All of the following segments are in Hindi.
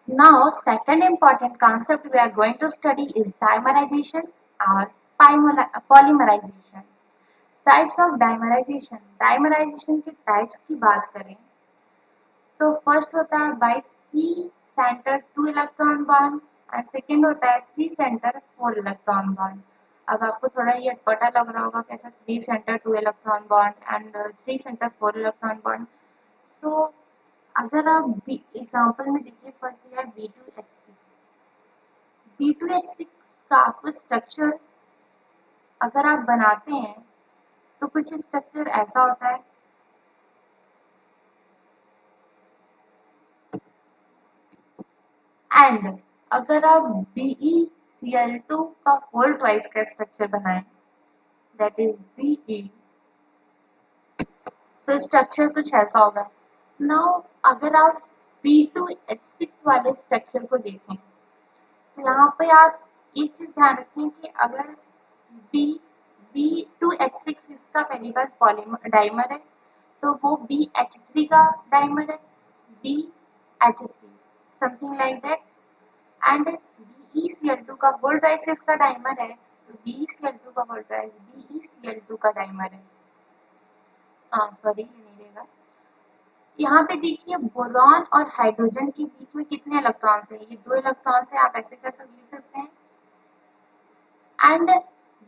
Now, second important concept we are going to study is dimerization or polymerization. Types of dimerization. Dimerization के types की बात करें तो फर्स्ट होता है by three centre two electron bond and second होता है three centre four electron bond. अब आपको थोड़ा ये अटपटा लग रहा होगा कैसा three centre two electron bond and three centre four electron bond. So अगर आप एग्जाम्पल में देखिए फर्स्ट है B2H6. B2H6 का आपको स्ट्रक्चर अगर आप बनाते हैं तो कुछ स्ट्रक्चर ऐसा होता है. एंड अगर आप BeCl2 का होल ट्वाइस का स्ट्रक्चर बनाएं दैट इज Be, तो स्ट्रक्चर कुछ ऐसा होगा. नाउ अगर आप B2H6 वाले स्ट्रक्चर को देखें तो यहाँ पे आप एक चीज ध्यान रखें कि अगर B B2H6 इसका पहली बार पॉलीमर डाइमर है तो वो BH3 का डाइमर है BH3 something like that. And BeCl2 का होल ट्वाइस इसका डाइमर है तो BeCl2 का होल ट्वाइस BeCl2 का डाइमर है. हाँ सॉरी ये नहीं रहेगा. यहाँ पे देखिए बोरॉन और हाइड्रोजन के बीच में कितने इलेक्ट्रॉन्स हैं. ये दो इलेक्ट्रॉन्स हैं. आप ऐसे लिख सकते हैं. एंड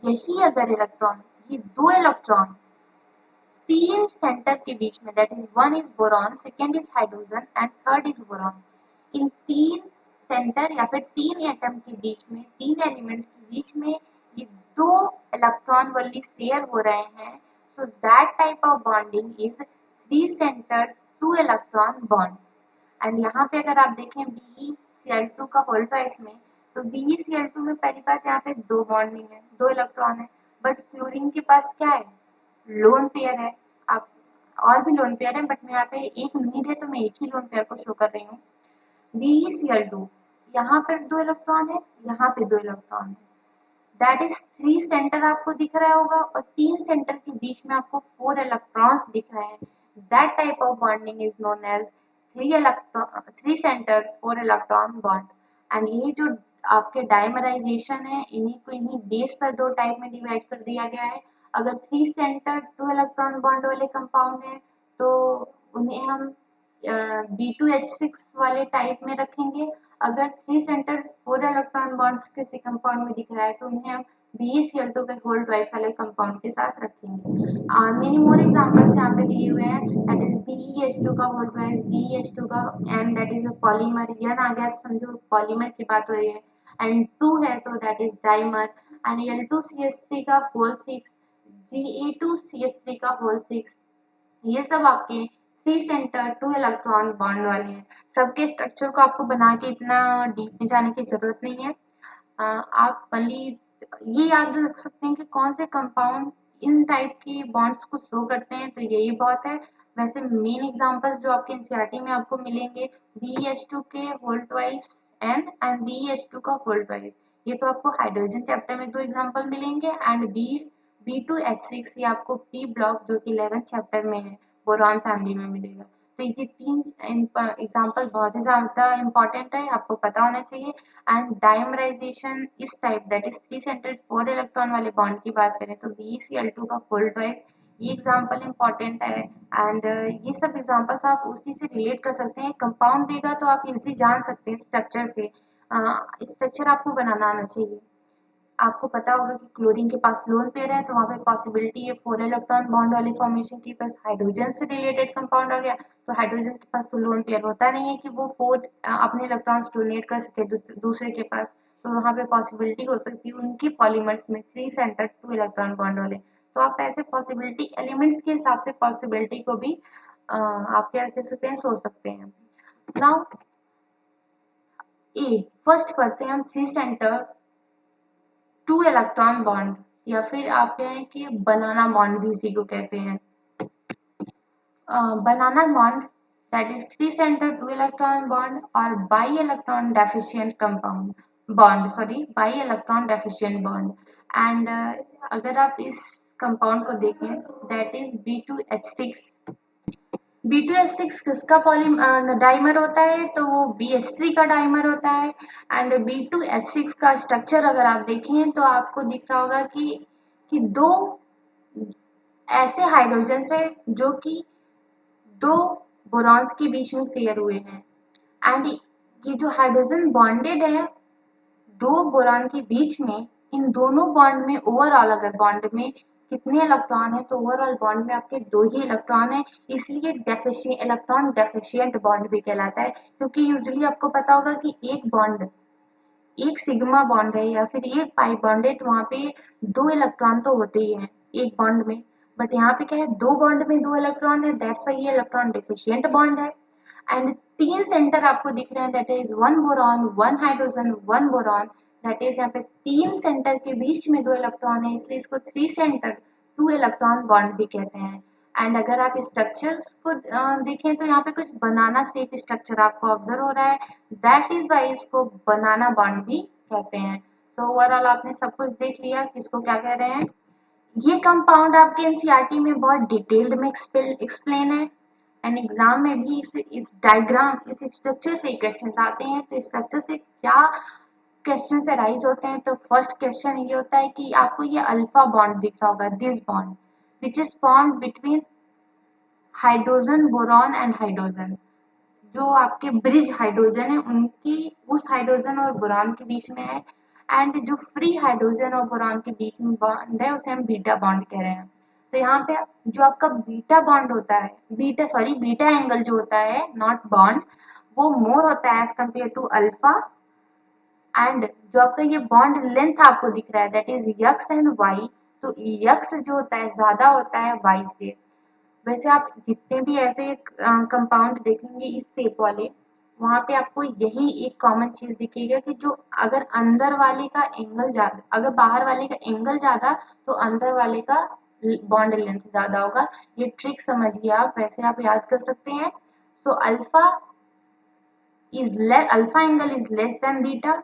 यही अगर इलेक्ट्रॉन ये दो इलेक्ट्रॉन तीन सेंटर के बीच में that is one is boron second is hydrogen and third is boron, इन तीन सेंटर या फिर तीन एटम के बीच में तीन एलिमेंट के बीच में ये दो इलेक्ट्रॉन वनली शेयर हो रहे हैं. So that type of bonding is three centre two electron bond. And यहाँ पे अगर आप देखें BeCl2 का होल ट्वाइस में तो BeCl2 में पहली बात यहाँ पे दो बॉन्डिंग है दो इलेक्ट्रॉन है. बट क्लोरीन के पास क्या है लोन पेयर है. आप और भी लोन पेयर है बट मैं यहाँ पे एक नीड है तो मैं एक ही लोन पेयर को शो कर रही हूँ. BeCl2 यहाँ पर दो इलेक्ट्रॉन है यहाँ पे दो इलेक्ट्रॉन है दैट इज थ्री सेंटर आपको दिख रहा होगा और तीन सेंटर के बीच में आपको फोर इलेक्ट्रॉन्स दिख रहे हैं. That type of bonding is known as three centre four electron bond. And ये जो आपके डाइमराइजेशन है इन्हीं को इन्हीं बेस पर दो टाइप में डिवाइड कर दिया गया है. अगर three centre two electron bond वाले कंपाउंड है तो उन्हें हम B2H6 वाले टाइप में रखेंगे. अगर three centre four electron bonds किसी कंपाउंड में दिख रहा है तो उन्हें हम BeCl2 के होल ट्वाइस वाले कंपाउंड के साथ रखेंगे. मेनी मोर एग्जांपल्स यहाँ पे दिए हुए हैं दैट इज BeH2 का होल ट्वाइस BeH2 का and that is a polymer. यन आ गया तो समझो पॉलीमर की बात हो रही है. एंड टू है तो that is dimer. And L2CH3 का होल सिक्स Ga2CH3 का होल सिक्स. ये सब आपके three centre two electron bond वाले हैं. सबके स्ट्रक्चर को आपको बना के इतना डीप में जाने की जरूरत नहीं है. आप पहले ये याद रख सकते हैं कि कौन से कंपाउंड इन टाइप की बॉन्ड्स को शो करते हैं तो यही बहुत है. वैसे मेन एग्जांपल्स जो आपके एनसीईआरटी में आपको मिलेंगे BeH2 के होल ट्वाइस एंड BeH2 का होल ट्वाइस. ये तो आपको हाइड्रोजन चैप्टर में दो एग्जांपल मिलेंगे एंड B2H6 ये आपको P ब्लॉक जो कि 11th चैप्टर में है बोरॉन फैमिली में मिलेगा. तो ये तीन एग्जांपल बहुत ही ज़्यादा इम्पोर्टेंट है आपको पता होना चाहिए. एंड डाइमराइजेशन इस type that is three scented four electron वाले बॉन्ड की बात करें तो BeCl2 का फोल्ड वाइज ये एग्जांपल इम्पोर्टेंट है. एंड ये सब एग्जांपल्स आप उसी से रिलेट कर सकते हैं. कंपाउंड देगा तो आप इजीली जान सकते हैं स्ट्रक्चर से. स्ट्रक्चर आपको बनाना आना चाहिए. आपको पता होगा कि क्लोरीन के पास लोन पेयर है तो वहाँ पे पॉसिबिलिटी है फोर इलेक्ट्रॉन बॉन्ड वाली फॉर्मेशन की. बस हाइड्रोजन से रिलेटेड कंपाउंड आ गया तो हाइड्रोजन के पास तो लोन पेयर होता नहीं है कि वो फोर अपने इलेक्ट्रॉन्स डोनेट कर सके दूसरे के पास. तो वहाँ पे पॉसिबिलिटी हो सकती है उनकी पॉलीमर्स में three centre two electron bond वाले. तो आप ऐसे पॉसिबिलिटी एलिमेंट्स के हिसाब से पॉसिबिलिटी को भी आप क्या कह सकते हैं सोच सकते हैं. नाउ ए फर्स्ट पढ़ते हैं हम three centre two electron bond या फिर आप कहें कि बनाना बॉन्ड भी इसी को कहते हैं. Banana bond that is three centre two electron bond और by electron deficient compound bond sorry by electron deficient bond. And अगर आप इस कंपाउंड को देखें दैट इज B2H6. B2H6 किसका डाइमर होता है, तो वो BH3 का डाइमर होता है। एंड B2H6 का स्ट्रक्चर अगर आप देखें तो आपको दिख रहा होगा कि दो ऐसे हाइड्रोजन है जो कि दो बोरॉन्स के बीच में शेयर हुए हैं। एंड ये जो हाइड्रोजन बॉन्डेड है दो बोरॉन के बीच में, इन दोनों बॉन्ड में ओवरऑल अगर बॉन्ड में कितने इलेक्ट्रॉन है, तो ओवरऑल बॉन्ड में आपके दो ही इलेक्ट्रॉन है, इसलिए इलेक्ट्रॉन डेफिशिएंट बॉन्ड भी कहलाता है। क्योंकि यूजुअली आपको पता होगा कि एक सिग्मा बॉन्ड है या फिर एक पाई बॉन्ड है, तो वहाँ पे दो इलेक्ट्रॉन तो होते ही हैं एक बॉन्ड में, बट यहाँ पे क्या है, दो बॉन्ड में दो इलेक्ट्रॉन है, दैट्स वाई ये इलेक्ट्रॉन डेफिशिएंट बॉन्ड है। एंड तीन सेंटर आपको दिख रहे हैं, that is one boron, one hydrogen, one boron, that is यहाँ पे तीन सेंटर के बीच में दो इलेक्ट्रॉन है, इसलिए इसको three centre two electron bond भी कहते हैं। एंड अगर आप स्ट्रक्चर्स को देखें तो यहाँ पे कुछ बनाना शेप स्ट्रक्चर आपको ऑब्जर्व हो रहा है, दैट इज वाई इसको बनाना बॉन्ड भी कहते हैं। तो ओवरऑल आपने सब कुछ देख लिया किसको क्या कह रहे हैं। ये कंपाउंड आपके एनसीईआरटी में बहुत डिटेल्ड में एक्सप्लेन है, एंड एग्जाम में भी इस डायग्राम इस स्ट्रक्चर से क्वेश्चन आते हैं। तो इस स्ट्रक्चर से क्या क्वेश्चन अराइज होते हैं, तो फर्स्ट क्वेश्चन ये होता है कि आपको ये अल्फा बॉन्ड दिख रहा होगा, this bond which is formed between hydrogen boron and hydrogen, जो आपके ब्रिज हाइड्रोजन है उनकी उस हाइड्रोजन और बोरॉन के बीच में है। एंड जो फ्री हाइड्रोजन और बोरॉन के बीच में बॉन्ड है उसे हम बीटा बॉन्ड कह रहे हैं। तो यहाँ पे जो आपका बीटा बॉन्ड होता है, बीटा एंगल जो होता है, नॉट बॉन्ड, वो मोर होता है as compare to alpha. And जो आपका ये बॉन्ड लेंथ आपको दिख रहा है, that is x and y, तो यक्स जो होता है ज्यादा होता है वाई से। वैसे आप जितने भी ऐसे कंपाउंड देखेंगे इस शेप वाले, वहां पे आपको यही एक कॉमन चीज दिखेगा कि जो अगर अंदर वाले का एंगल ज्यादा, अगर बाहर वाले का एंगल ज्यादा, तो अंदर वाले का बॉन्ड लेंथ ज्यादा होगा। ये ट्रिक समझिए आप, वैसे आप याद कर सकते हैं। So alpha angle is less than beta.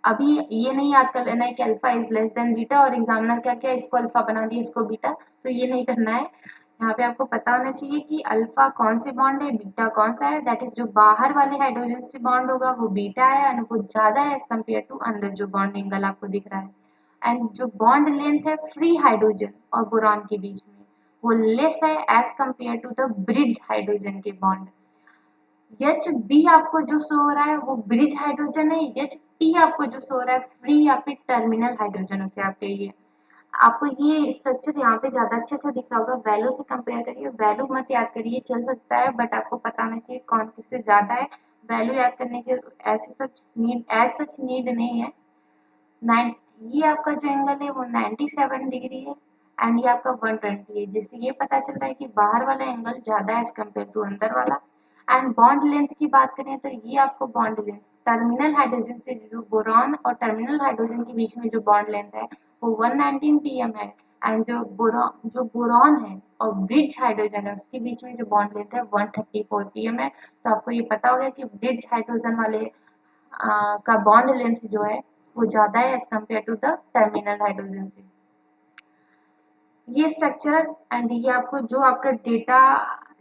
अभी ये नहीं याद कर लेना है कि alpha is less than beta और एग्जामिनर क्या क्या इसको अल्फा बना दिया इसको बीटा, तो ये नहीं करना है। यहाँ पे आपको पता होना चाहिए कि अल्फा कौन से बॉन्ड है, बीटा कौन सा है, दैट इज जो बाहर वाले हाइड्रोजन से बॉन्ड होगा वो बीटा है और वो ज्यादा है एज कम्पेयर टू अंदर जो बॉन्ड एंगल आपको दिख रहा है। एंड जो बॉन्ड लेंथ है फ्री हाइड्रोजन और बोरॉन के बीच में, वो लेस है as compare to the bridge hydrogen के बॉन्ड। एच बी आपको जो शो हो रहा है वो ब्रिज हाइड्रोजन है, एच टी आपको जो शो हो रहा है फ्री या फिर टर्मिनल हाइड्रोजन उसे आप कहिए। आपको ये स्ट्रक्चर यहाँ पे ज्यादा अच्छे से दिख रहा होगा, वैल्यू से कंपेयर करिए, वैल्यू मत याद करिए चल सकता है, बट आपको पता होना चाहिए कौन किससे ज्यादा है। वैल्यू याद करने के एज सच नीड नहीं है। नाइन, ये आपका जो एंगल है वो 97 डिग्री है एंड ये आपका 120 है, जिससे ये पता चल रहा है कि बाहर वाला एंगल ज्यादा है एज कम्पेयर टू अंदर वाला। एंड बॉन्ड लेंथ की बात करें तो ये आपको बॉन्ड लेंथ टर्मिनल हाइड्रोजन से जो बोरॉन और टर्मिनल हाइड्रोजन के बीच में जो बॉन्ड लेंथ है वो 119 pm है। एंड जो बोरॉन है और ब्रिज हाइड्रोजन है उसके बीच में जो बॉन्ड लेंथ है 134 pm है। तो आपको ये पता होगा कि ब्रिज हाइड्रोजन वाले का बॉन्ड लेंथ जो है वो ज्यादा है as compare to the terminal hydrogen से। ये स्ट्रक्चर एंड ये आपको जो आपका डेटा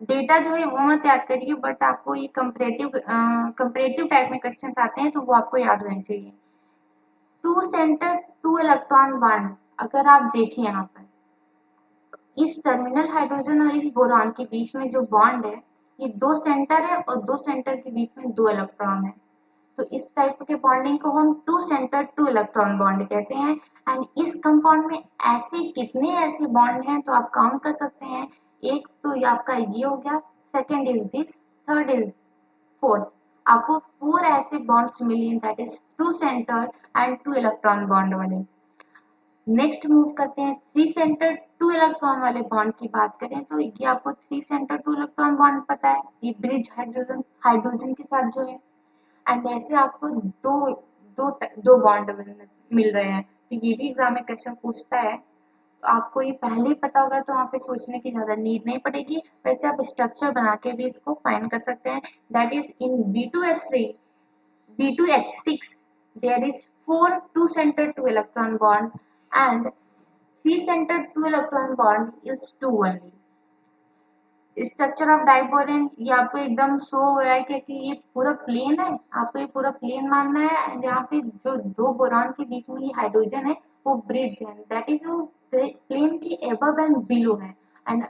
डेटा जो है वो मत याद करिए, बट आपको ये कंपरेटिव टाइप में क्वेश्चंस आते हैं तो वो आपको याद होने चाहिए। Two centre two electron bond अगर आप देखें यहाँ पर इस टर्मिनल हाइड्रोजन और इस बोरॉन के बीच में जो बॉन्ड है, ये दो सेंटर है और दो सेंटर के बीच में दो इलेक्ट्रॉन है। तो इस टाइप के बॉन्डिंग को हम two centre two electron bond कहते हैं। एंड इस कंपाउंड में ऐसे कितने ऐसे बॉन्ड हैं तो आप काउंट कर सकते हैं। एक तो ये आपका ये हो गया, second is this, third is fourth, आपको फोर ऐसे बॉन्ड्स मिले, that is two centre and two electron bond वाले। नेक्स्ट मूव करते हैं थ्री सेंटर टू इलेक्ट्रॉन वाले बॉन्ड की बात करें तो ये आपको three centre two electron bond पता है, ये ब्रिज हाइड्रोजन हाइड्रोजन के साथ जो है। एंड ऐसे आपको दो बॉन्ड मिल रहे हैं, तो ये भी एग्जाम में क्वेश्चन पूछता है। तो आपको ये पहले ही पता होगा तो वहाँ पे सोचने की ज्यादा नीड नहीं पड़ेगी, वैसे आप स्ट्रक्चर बना के भी इसको फाइंड कर सकते हैं। That is in B2H3 B2H6 there is four two center two electron bond and three center two electron bond is two only. Structure of diborane ये आपको एकदम शो हो रहा है कि ये पूरा प्लेन है, आपको ये पूरा प्लेन मानना है। एंड यहाँ पे जो दो बोरॉन के बीच में ये हाइड्रोजन है वो ब्रिज है, दैट इज वो प्लेन के एबव एंड बिलो है। एंड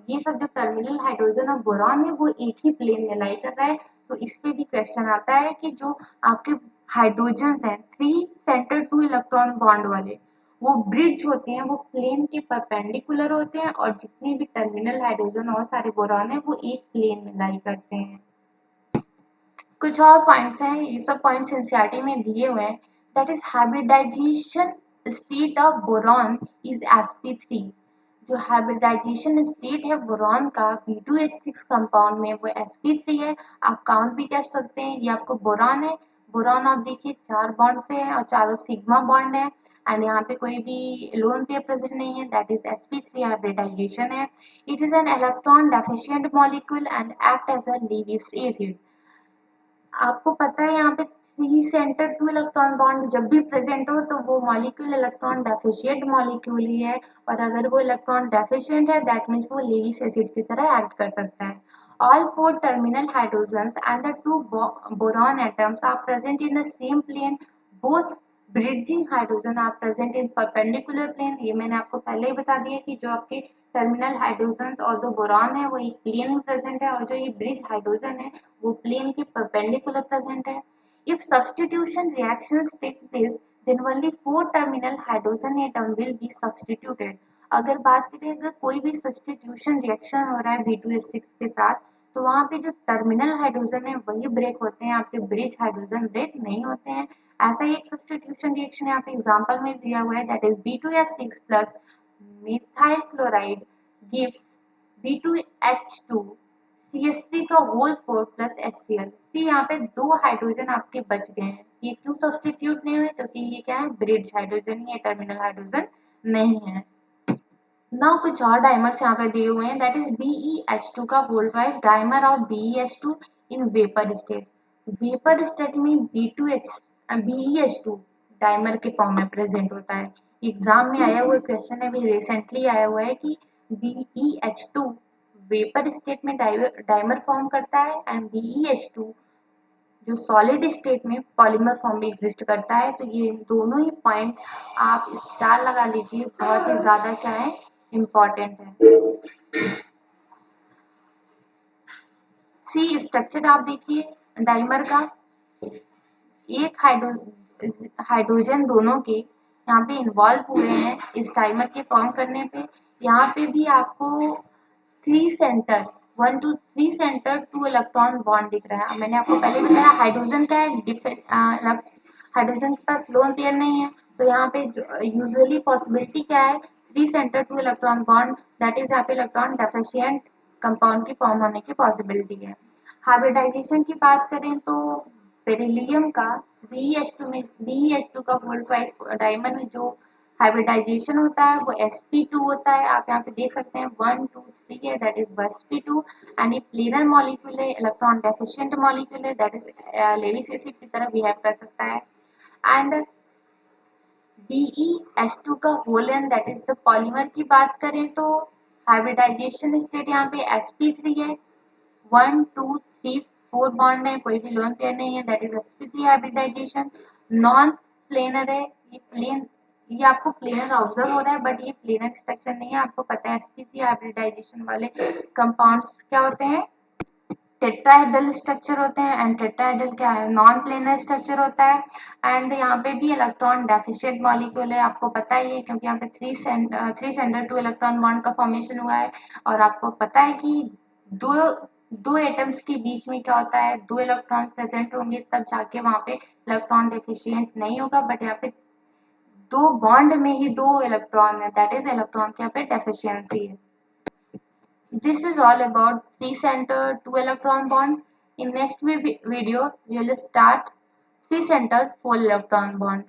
ये सब जो टर्मिनल हाइड्रोजन और बोरॉन है वो एक ही प्लेन में लाई कर रहा है। तो इस पे भी क्वेश्चन आता है कि जो आपके हाइड्रोजन हैं three centre two electron bond वाले, वो ब्रिज होते हैं, वो प्लेन के परपेंडिकुलर होते हैं, और जितने भी टर्मिनल हाइड्रोजन और सारे बोरॉन है वो एक प्लेन में लाई करते हैं। कुछ और पॉइंट्स हैं, ये सब पॉइंट्स एनसीईआरटी में दिए हुए हैं। That is hybridization state of boron is sp3। जो हाइब्रिडाइजेशन स्टेट है बोरॉन का B2H6 कंपाउंड में वो sp3 है। आप काउंट भी कर सकते हैं, ये आपको बोरॉन है। बोरॉन आप देखिए 4 बॉन्ड से है और चारों सिग्मा बॉन्ड है। एंड यहाँ पे कोई भी लोन पेयर प्रेजेंट नहीं है, दैट इज sp3 हाइब्रिडाइजेशन है। It is an electron deficient molecule and act as a Lewis acid. आपको पता है यहाँ पे three centre two electron bond जब भी प्रेजेंट हो तो वो मॉलिक्यूल इलेक्ट्रॉन डेफिशिएंट मॉलिक्यूल ही है। और अगर वो इलेक्ट्रॉन डेफिशिएंट है दैट मीन्स वो लेविस एसिड की तरह एक्ट कर सकता है। All four terminal hydrogens and the two boron atoms are present in the same plane. Both bridging hydrogen are present in perpendicular plane. ये मैंने आपको पहले ही बता दिया कि जो आपके टर्मिनल हाइड्रोजन और दो बोरॉन है वो एक प्लेन में प्रेजेंट है, और जो ये ब्रिज हाइड्रोजन है वो प्लेन के परपेंडिकुलर प्रेजेंट है। If substitution reactions take place, then only four terminal hydrogen atom will be substituted. अगर बात करें अगर कोई भी सब्सटीट्यूशन रिएक्शन हो रहा है B2H6 के साथ, तो वहाँ पे जो टर्मिनल हाइड्रोजन है वही ब्रेक होते हैं, आपके ब्रिज हाइड्रोजन ब्रेक नहीं होते हैं। ऐसा ही एक सब्सटीट्यूशन रिएक्शन यहाँ पे एग्जांपल में दिया हुआ है, that is B2H6 plus methyl chloride gives B2H2 CH3 का होल 4 प्लस HCl। सी यहाँ पे दो हाइड्रोजन आपके बच गए हैं, ये क्यों सब्सटीट्यूट नहीं हुए क्योंकि ये क्या है ब्रिज हाइड्रोजन, ये टर्मिनल हाइड्रोजन नहीं है। नाउ कुछ और डाइमर्स यहाँ पे दिए हुए हैं, दैट इज BeH2 का volt wise dimer of BeH2 in vapour state. Vapour state में BeH2 डाइमर के फॉर्म में प्रेजेंट होता है। एग्जाम में आया हुआ क्वेश्चन है, अभी रिसेंटली आया हुआ है कि BeH2 वेपर स्टेट में डाइमर फॉर्म करता है एंड BeH2 जो सॉलिड स्टेट में पॉलीमर फॉर्म में एग्जिस्ट करता है। तो ये दोनों ही पॉइंट आप स्टार लगा लीजिए, बहुत ही ज्यादा क्या है इम्पोर्टेंट है। सी स्ट्रक्चर आप देखिए डाइमर का, एक हाइड्रोजन दोनों के यहाँ पे इन्वॉल्व हुए हैं इस डाइमर के फॉर्म करने पे। यहाँ पे भी आपको three centre 1 to 3 centre 2 electron bond दिख रहा है। मैंने आपको पहले बताया हाइड्रोजन का है, हाइड्रोजन के पास लोन पेयर नहीं है, तो यहाँ पे यूजुअली पॉसिबिलिटी क्या है 3 centre 2 electron bond, that is यहाँ पे इलेक्ट्रॉन डेफिशिएंट कंपाउंड की फॉर्म होने की पॉसिबिलिटी है। हाइब्रिडाइजेशन की बात करें तो बेरिलियम का BeH2 का वोल्ट वाइज डायमंड में जो हाइब्रिडाइजेशन होता है वो sp2 होता है। आप यहाँ पे देख सकते हैं 1 2 3 है, दैट इज sp2। एंड ये प्लेनर मॉलिक्यूल है, इलेक्ट्रॉन डेफिशिएंट मॉलिक्यूल है, दैट इज लेविस एसिड की तरह बिहेव कर सकता है। एंड BeH2 का whole and that is the polymer की बात करें तो हाइब्रिडाइजेशन स्टेट यहाँ पे sp3 है, 1 2 3 4 बॉन्ड है, कोई भी लोन पेयर नहीं है, that is sp3 hybridization. Non planar है, ये प्लेन, ये आपको प्लेनर ऑब्जर्व हो रहा है बट ये प्लेनर स्ट्रक्चर नहीं है। आपको पता है sp3 हाइब्रिडाइजेशन वाले कंपाउंड्स क्या होते हैं टेट्राहेड्रल स्ट्रक्चर होते हैं, एंड टेट्राहेड्रल क्या है नॉन प्लेनर स्ट्रक्चर होता है। एंड यहाँ पे भी इलेक्ट्रॉन डेफिशिएंट मॉलिक्यूल है, आपको पता ही है क्योंकि यहाँ पे थ्री सेंटर 2 इलेक्ट्रॉन बॉन्ड का फॉर्मेशन हुआ है। और आपको पता है कि दो दो एटम्स के बीच में क्या होता है दो इलेक्ट्रॉन प्रेजेंट होंगे तब जाके वहां पे इलेक्ट्रॉन डेफिशिएंट नहीं होगा, बट यहाँ पे दो बॉन्ड में ही दो इलेक्ट्रॉन है, दैट इज इलेक्ट्रॉन की यहाँ पे डेफिशिएंसी है। This is all about 3 center 2 electron bond. In next video we will start 3 center 4 electron bond.